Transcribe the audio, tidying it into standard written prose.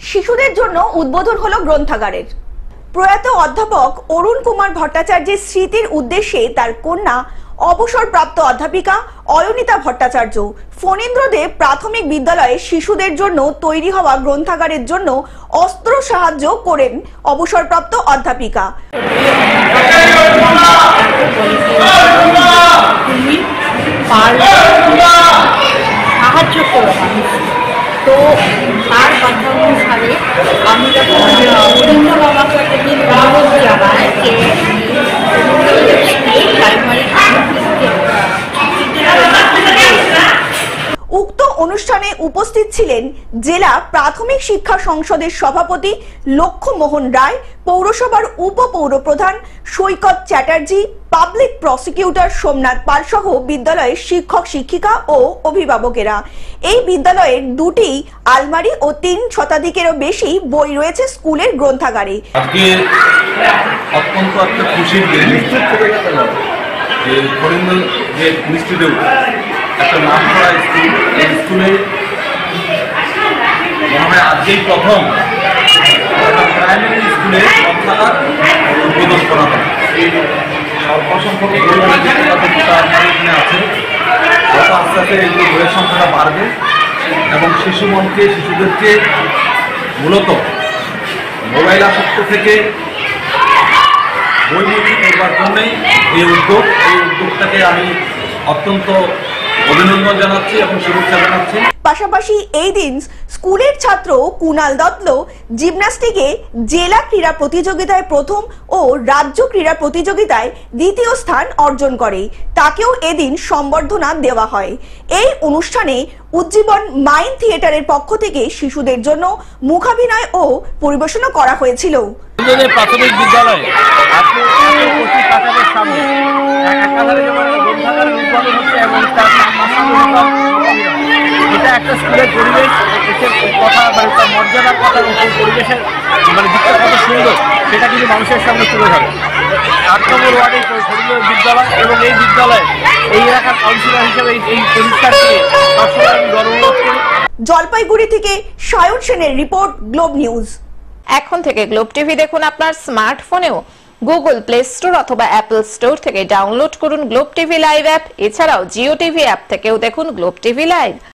শিশুদের জন্য উদ্বোধন হলো গ্রন্থাগারের। প্রয়াত অধ্যাপক অরুণ কুমার ভট্টাচার্যের স্মৃতির উদ্দেশ্যে তার কন্যা অবসরপ্রাপ্ত অধ্যাপিকা অয়নিতা ভট্টাচার্য ফণীন্দ্রদেব প্রাথমিক বিদ্যালয়ে শিশুদের জন্য তৈরি হওয়া গ্রন্থাগারের জন্য অস্ত্র সাহায্য করেন অবসরপ্রাপ্ত অধ্যাপিকা। সাহায্য করো তো তার কথা অনুসারে আমি যখন রবীন্দ্র বাবাকে একটা দিন অনুরোধ জানাই যে প্রাইমারি উক্ত অনুষ্ঠানে উপস্থিত ছিলেন জেলা প্রাথমিক শিক্ষা সংসদের সভাপতি লক্ষ্যমোহন রায়, পৌরসভার উপপৌর প্রধান সৈকত চ্যাটার্জি, পাবলিক প্রসিকিউটর সোমনাথ পাল সহ বিদ্যালয়ের শিক্ষক শিক্ষিকা ও অভিভাবকেরা। এই বিদ্যালয়ের 2টি আলমারি ও 3 শতাধিকেরও বেশি বই রয়েছে স্কুলের গ্রন্থাগারে। আজকে অত্যন্ত একটা খুশির দিন যে ফরিন্দ্র যে ইনস্টিটিউট একটা নাম করা স্কুল, এই স্কুলে আজকেই প্রথম প্রাইমারি স্কুলে গ্রন্থাগার উদ্বোধন করা হয়। অল্প সংখ্যক এখানে আছে, যত আস্তে আস্তে এগুলো বইয়ের সংখ্যাটা বাড়বে এবং শিশুদেরকে মূলত মোবাইল আসক্ত থেকে বইমুখী করবার জন্যই এই উদ্যোগটাকে আমি অত্যন্ত অভিনন্দন জানাচ্ছি এবং শুভেচ্ছা জানাচ্ছি। পাশাপাশি এই দিন স্কুলের ছাত্র কুনাল দত্ত জিমন্যাস্টিকে জেলা ক্রীড়া প্রতিযোগিতায় প্রথম ও রাজ্য ক্রীড়া প্রতিযোগিতায় 2য় স্থান অর্জন করে, তাকেও এদিন সম্বর্ধনা দেওয়া হয়। এই অনুষ্ঠানে উজ্জীবন মাইন থিয়েটারের পক্ষ থেকে শিশুদের জন্য মুখাভিনয় ও পরিবেশনা করা হয়েছিল। প্রাথমিক বিদ্যালয়ে সামনে উদ্বোধন হচ্ছে এবং এটা একটা স্কুলের পরিবেশ কথা তার মর্যাদার কথা এবং সেই পরিবেশের দিকটা কত সুন্দর সেটা কিন্তু মানুষের সামনে তুলে ধরে। 8 নম্বর ওয়ার্ডের বিদ্যালয় এবং এই বিদ্যালয়ে এই এলাকার কাউন্সিলর হিসেবে এই প্রতিষ্ঠানকে সবসময় আমি গর্ববোধ করি। জলপাইগুড়ি থেকে সায়ন সেনের রিপোর্ট, গ্লোব নিউজ। এখন থেকে গ্লোব টিভি দেখুন আপনার স্মার্টফোনেও। গুগল প্লে স্টোর অথবা অ্যাপল স্টোর থেকে ডাউনলোড করুন গ্লোব টিভি লাইভ অ্যাপ। এছাড়াও জিও টিভি অ্যাপ থেকেও দেখুন গ্লোব টিভি লাইভ।